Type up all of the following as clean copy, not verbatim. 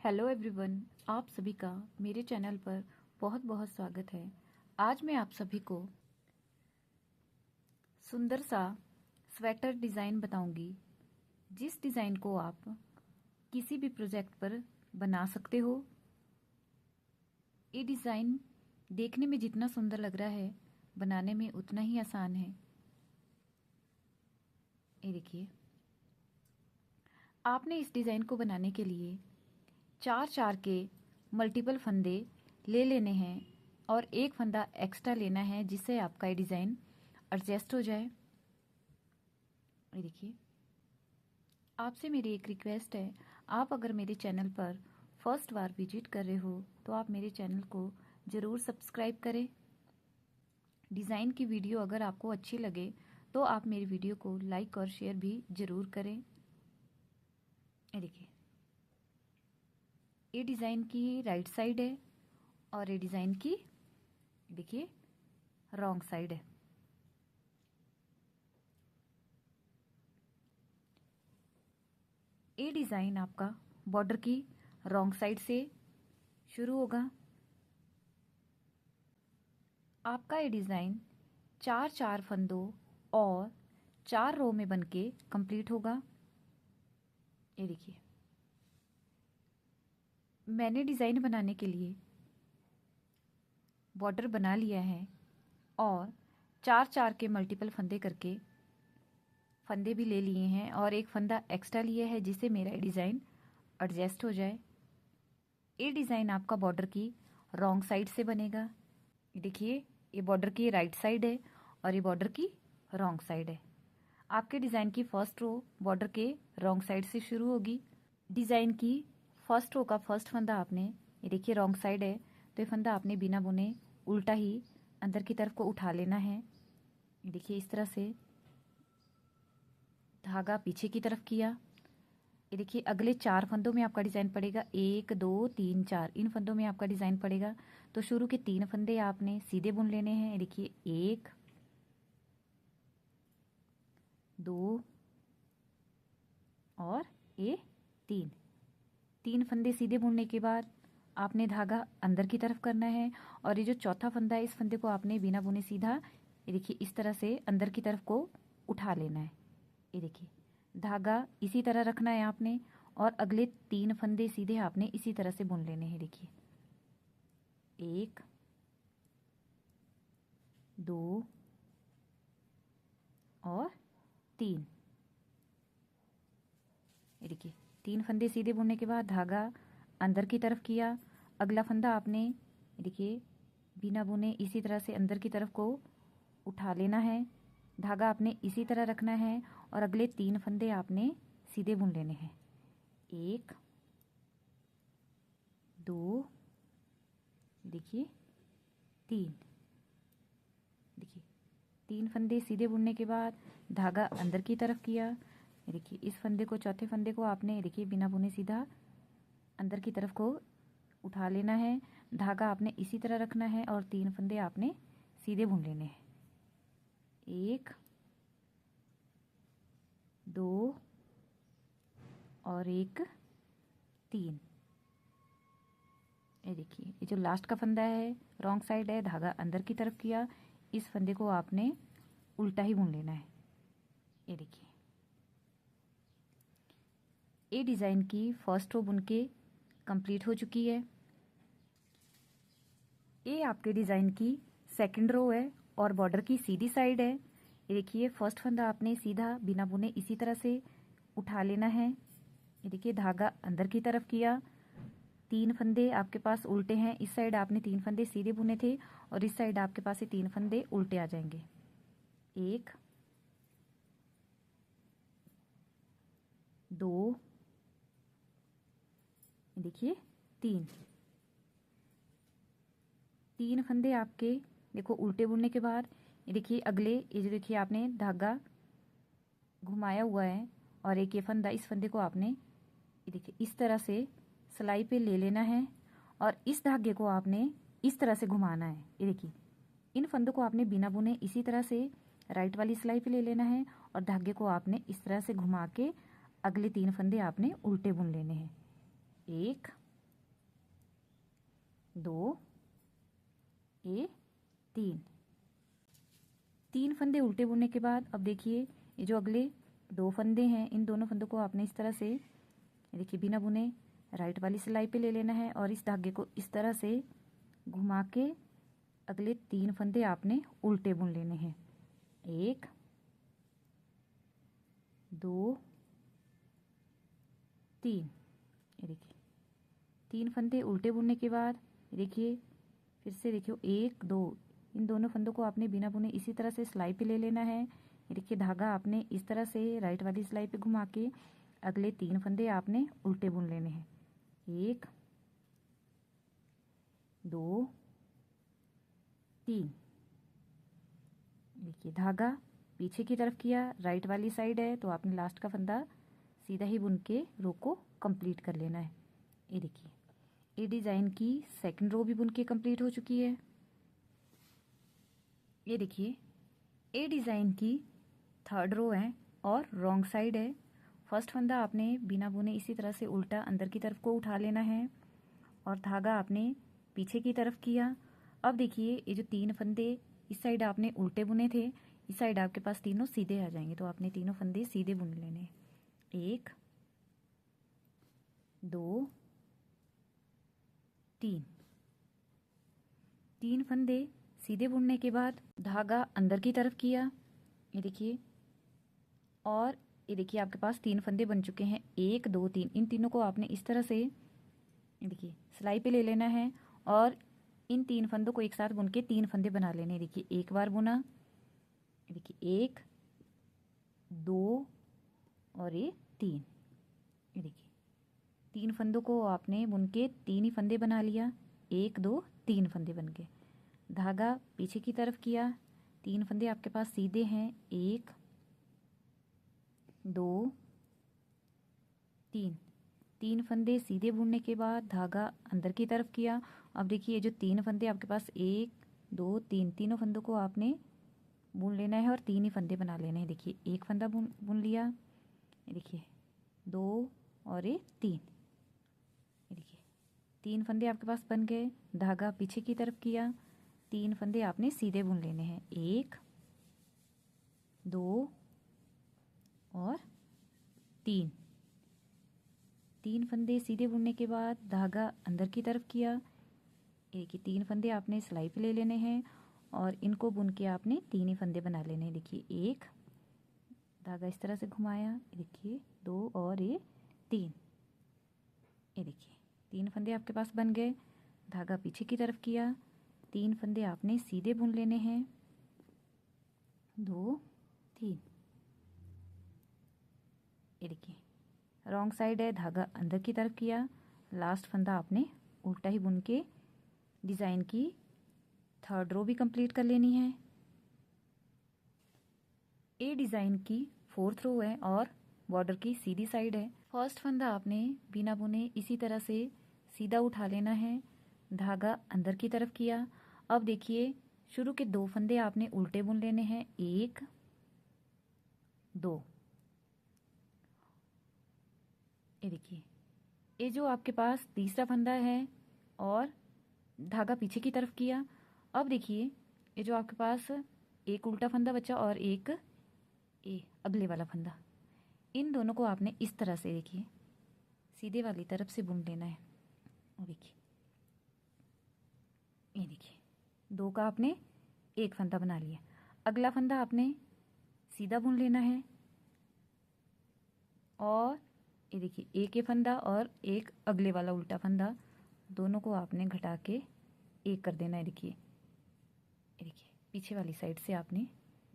Hello everyone, आप सभी का मेरे चैनल पर बहुत बहुत स्वागत है। आज मैं आप सभी को सुंदर सा स्वेटर डिज़ाइन बताऊंगी, जिस डिज़ाइन को आप किसी भी प्रोजेक्ट पर बना सकते हो। ये डिज़ाइन देखने में जितना सुंदर लग रहा है, बनाने में उतना ही आसान है। ये देखिए, आपने इस डिज़ाइन को बनाने के लिए चार चार के मल्टीपल फंदे ले लेने हैं और एक फंदा एक्स्ट्रा लेना है, जिससे आपका ये डिज़ाइन एडजस्ट हो जाए। ये देखिए, आपसे मेरी एक रिक्वेस्ट है, आप अगर मेरे चैनल पर फर्स्ट बार विजिट कर रहे हो तो आप मेरे चैनल को ज़रूर सब्सक्राइब करें। डिज़ाइन की वीडियो अगर आपको अच्छी लगे तो आप मेरी वीडियो को लाइक और शेयर भी ज़रूर करें। ये देखिए, ये डिज़ाइन की राइट साइड है और ये डिज़ाइन की देखिए रॉन्ग साइड है। ये डिज़ाइन आपका बॉर्डर की रॉन्ग साइड से शुरू होगा। आपका ये डिज़ाइन चार चार फंदों और चार रो में बनके कंप्लीट होगा। ये देखिए, मैंने डिज़ाइन बनाने के लिए बॉर्डर बना लिया है और चार चार के मल्टीपल फंदे करके फंदे भी ले लिए हैं और एक फंदा एक्स्ट्रा लिया है, जिससे मेरा डिज़ाइन एडजस्ट हो जाए। ये डिज़ाइन आपका बॉर्डर की रॉन्ग साइड से बनेगा। देखिए, ये बॉर्डर की राइट साइड है और ये बॉर्डर की रॉन्ग साइड है। आपके डिज़ाइन की फर्स्ट रो बॉर्डर के रॉन्ग साइड से शुरू होगी। डिज़ाइन की फर्स्ट रो का फर्स्ट फंदा आपने, ये देखिए रॉन्ग साइड है, तो ये फंदा आपने बिना बुने उल्टा ही अंदर की तरफ को उठा लेना है। ये देखिए, इस तरह से धागा पीछे की तरफ किया। ये देखिए, अगले चार फंदों में आपका डिज़ाइन पड़ेगा, 1 2 3 4, इन फंदों में आपका डिज़ाइन पड़ेगा। तो शुरू के 3 फंदे आपने सीधे बुन लेने हैं। ये देखिए, 1 2 और ये 3 फंदे सीधे बुनने के बाद आपने धागा अंदर की तरफ करना है और ये जो चौथा फंदा है, इस फंदे को आपने बिना बुने सीधा, ये देखिए इस तरह से अंदर की तरफ को उठा लेना है। ये देखिए, धागा इसी तरह रखना है आपने और अगले 3 फंदे सीधे आपने इसी तरह से बुन लेने हैं। देखिए, 1 2 और 3। ये देखिए, 3 फंदे सीधे बुनने के बाद धागा अंदर की तरफ किया। अगला फंदा आपने, ये देखिए, बिना बुने इसी तरह से अंदर की तरफ को उठा लेना है। धागा आपने इसी तरह रखना है और अगले 3 फंदे आपने सीधे बुन लेने हैं। 1 2, देखिए 3। देखिए, 3 फंदे सीधे बुनने के बाद धागा अंदर की तरफ किया। देखिए, इस फंदे को, चौथे फंदे को आपने देखिए बिना बुने सीधा अंदर की तरफ को उठा लेना है। धागा आपने इसी तरह रखना है और 3 फंदे आपने सीधे बुन लेने हैं। 1 2 और 1 3। ये देखिए, ये जो लास्ट का फंदा है रॉन्ग साइड है, धागा अंदर की तरफ किया, इस फंदे को आपने उल्टा ही बुन लेना है। ये देखिए, ये डिज़ाइन की फर्स्ट रो बुन के कंप्लीट हो चुकी है। ये आपके डिज़ाइन की सेकंड रो है और बॉर्डर की सीधी साइड है। ये देखिए, फर्स्ट फंदा आपने सीधा बिना बुने इसी तरह से उठा लेना है। ये देखिए, धागा अंदर की तरफ किया, 3 फंदे आपके पास उल्टे हैं। इस साइड आपने 3 फंदे सीधे बुने थे और इस साइड आपके पास ये 3 फंदे उल्टे आ जाएंगे। 1 2, देखिए 3 फंदे आपके देखो उल्टे बुनने के बाद, ये देखिए अगले, ये जो देखिए आपने धागा घुमाया हुआ है और एक ये फंदा, इस फंदे को आपने ये देखिए इस तरह से सिलाई पे ले लेना है और इस धागे को आपने इस तरह से घुमाना है। ये देखिए, इन फंदों को आपने बिना बुने इसी तरह से राइट वाली सिलाई पे ले लेना है और धागे को आपने इस तरह से घुमा के अगले 3 फंदे आपने उल्टे बुन लेने हैं। 1 2, ये 3। 3 फंदे उल्टे बुनने के बाद अब देखिए ये जो अगले 2 फंदे हैं, इन दोनों फंदों को आपने इस तरह से देखिए बिना बुने राइट वाली सिलाई पे ले लेना है और इस धागे को इस तरह से घुमा के अगले 3 फंदे आपने उल्टे बुन लेने हैं। 1, 2, 3। ये देखिए 3 फंदे उल्टे बुनने के बाद देखिए फिर से देखिए 1, 2, इन दोनों फंदों को आपने बिना बुने इसी तरह से सिलाई पे ले लेना है। ये देखिए धागा आपने इस तरह से राइट वाली सिलाई पे घुमा के अगले 3 फंदे आपने उल्टे बुन लेने हैं। 1, 2, 3। देखिए धागा पीछे की तरफ किया, राइट वाली साइड है तो आपने लास्ट का फंदा सीधा ही बुन के रो को कंप्लीट कर लेना है। ये देखिए ये डिज़ाइन की सेकंड रो भी बुन के कंप्लीट हो चुकी है। ये देखिए ये डिज़ाइन की थर्ड रो है और रॉन्ग साइड है। फर्स्ट फंदा आपने बिना बुने इसी तरह से उल्टा अंदर की तरफ को उठा लेना है और धागा आपने पीछे की तरफ किया। अब देखिए ये जो 3 फंदे इस साइड आपने उल्टे बुने थे, इस साइड आपके पास तीनों सीधे आ जाएंगे तो आपने तीनों फंदे सीधे बुन लेने हैं। 1, 2, 3। 3 फंदे सीधे बुनने के बाद धागा अंदर की तरफ किया, ये देखिए, और ये देखिए आपके पास 3 फंदे बन चुके हैं। 1, 2, 3। इन तीनों को आपने इस तरह से देखिए सिलाई पे ले लेना है और इन 3 फंदों को एक साथ बुन के 3 फंदे बना लेने। देखिए एक बार बुना, देखिए 1, 2 और ये 3। ये देखिए 3 फंदों को आपने बुन के 3 ही फंदे बना लिया। 1, 2, 3 फंदे बन गए। धागा पीछे की तरफ किया, 3 फंदे आपके पास सीधे हैं। 1, 2, 3। 3 फंदे सीधे बुनने के बाद धागा अंदर की तरफ किया। अब देखिए जो 3 फंदे आपके पास 1, 2, 3, तीनों फंदों को आपने बुन लेना है और 3 ही फंदे बना लेने हैं। देखिए एक फंदा बुन लिया, ये देखिए 2 और ये 3। ये देखिए 3 फंदे आपके पास बन गए। धागा पीछे की तरफ किया, 3 फंदे आपने सीधे बुन लेने हैं। 1, 2 और 3। 3 फंदे सीधे बुनने के बाद धागा अंदर की तरफ किया, एक ही 3 फंदे आपने सिलाई पे ले लेने हैं और इनको बुन के आपने 3 ही फंदे बना लेने हैं। देखिए 1, धागा इस तरह से घुमाया, देखिए 2 और ये 3। ये देखिए 3 फंदे आपके पास बन गए। धागा पीछे की तरफ किया, 3 फंदे आपने सीधे बुन लेने हैं। 2, 3। ये देखिए रॉन्ग साइड है, धागा अंदर की तरफ किया, लास्ट फंदा आपने उल्टा ही बुन के डिज़ाइन की थर्ड रो भी कंप्लीट कर लेनी है। ए डिज़ाइन की फोर्थ रो है और बॉर्डर की सीधी साइड है। फर्स्ट फंदा आपने बिना बुने इसी तरह से सीधा उठा लेना है, धागा अंदर की तरफ किया। अब देखिए शुरू के 2 फंदे आपने उल्टे बुन लेने हैं। 1, 2। ये देखिए ये जो आपके पास तीसरा फंदा है और धागा पीछे की तरफ किया। अब देखिए ये जो आपके पास एक उल्टा फंदा बचा और एक अगले वाला फंदा, इन दोनों को आपने इस तरह से देखिए सीधे वाली तरफ से बुन लेना है। और देखिए ये देखिए 2 का आपने एक फंदा बना लिया। अगला फंदा आपने सीधा बुन लेना है और ये देखिए एक ये फंदा और एक अगले वाला उल्टा फंदा, दोनों को आपने घटा के एक कर देना है। देखिए पीछे वाली साइड से आपने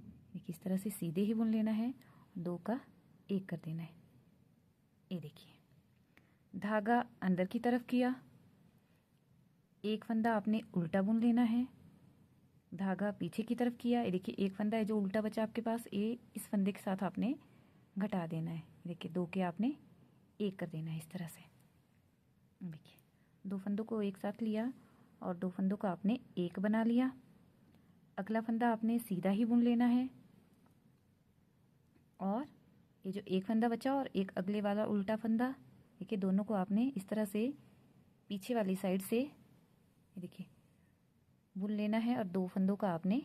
देखिए इस तरह से सीधे ही बुन लेना है, 2 का एक कर देना है। ये देखिए धागा अंदर की तरफ किया, एक फंदा आपने उल्टा बुन लेना है, धागा पीछे की तरफ किया। ये देखिए एक फंदा है जो उल्टा बचा आपके पास, ये इस फंदे के साथ आपने घटा देना है। देखिए 2 के आपने एक कर देना है इस तरह से। देखिए 2 फंदों को एक साथ लिया और 2 फंदों का आपने एक बना लिया। अगला फंदा आपने सीधा ही बुन लेना है और ये जो एक फंदा बचा और एक अगले वाला उल्टा फंदा, देखिए दोनों को आपने इस तरह से पीछे वाली साइड से ये देखिए बुन लेना है और 2 फंदों का आपने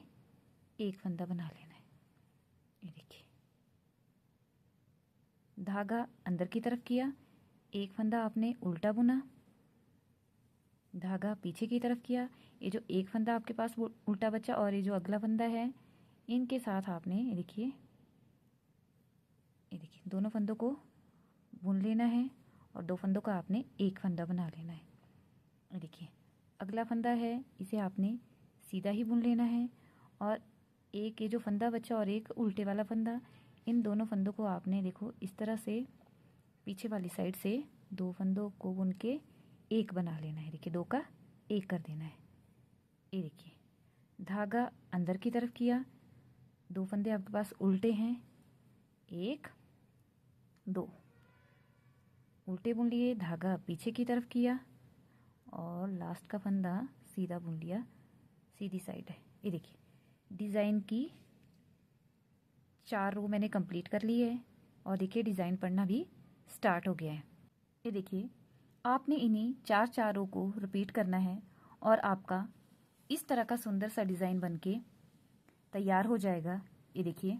एक फंदा बना लेना है। ये देखिए धागा अंदर की तरफ किया, एक फंदा आपने उल्टा बुना, धागा पीछे की तरफ किया, ये जो एक फंदा आपके पास वो उल्टा बचा और ये जो अगला फंदा है इनके साथ आपने ये देखिए दोनों फंदों को बुन लेना है और 2 फंदों का आपने एक फंदा बना लेना है। ये देखिए अगला फंदा है इसे आपने सीधा ही बुन लेना है और एक ये जो फंदा बचा और एक उल्टे वाला फंदा, इन दोनों फंदों को आपने देखो इस तरह से पीछे वाली साइड से 2 फंदों को बुन के एक बना लेना है। देखिए 2 का 1 कर देना है। ये देखिए धागा अंदर की तरफ किया, 2 फंदे आपके पास उल्टे हैं, 1 2 उल्टे बुन लिए, धागा पीछे की तरफ किया और लास्ट का फंदा सीधा बुन लिया, सीधी साइड है। ये देखिए डिज़ाइन की 4 रो मैंने कंप्लीट कर ली है और देखिए डिज़ाइन पढ़ना भी स्टार्ट हो गया है। ये देखिए आपने इन्हीं 4 रो को रिपीट करना है और आपका इस तरह का सुंदर सा डिज़ाइन बनके तैयार हो जाएगा। ये देखिए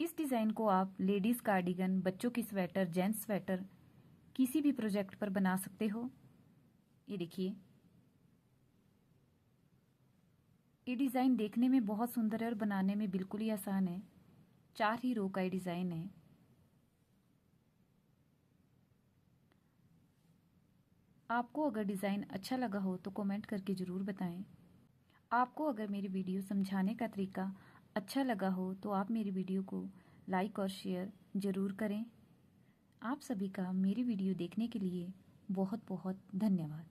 इस डिज़ाइन को आप लेडीज़ कार्डिगन, बच्चों की स्वेटर, जेंट्स स्वेटर किसी भी प्रोजेक्ट पर बना सकते हो। ये देखिए ये डिज़ाइन देखने में बहुत सुंदर है और बनाने में बिल्कुल ही आसान है। 4 ही रो का ये डिज़ाइन है। आपको अगर डिज़ाइन अच्छा लगा हो तो कमेंट करके ज़रूर बताएं। आपको अगर मेरी वीडियो समझाने का तरीका अच्छा लगा हो तो आप मेरी वीडियो को लाइक और शेयर ज़रूर करें। आप सभी का मेरी वीडियो देखने के लिए बहुत बहुत धन्यवाद।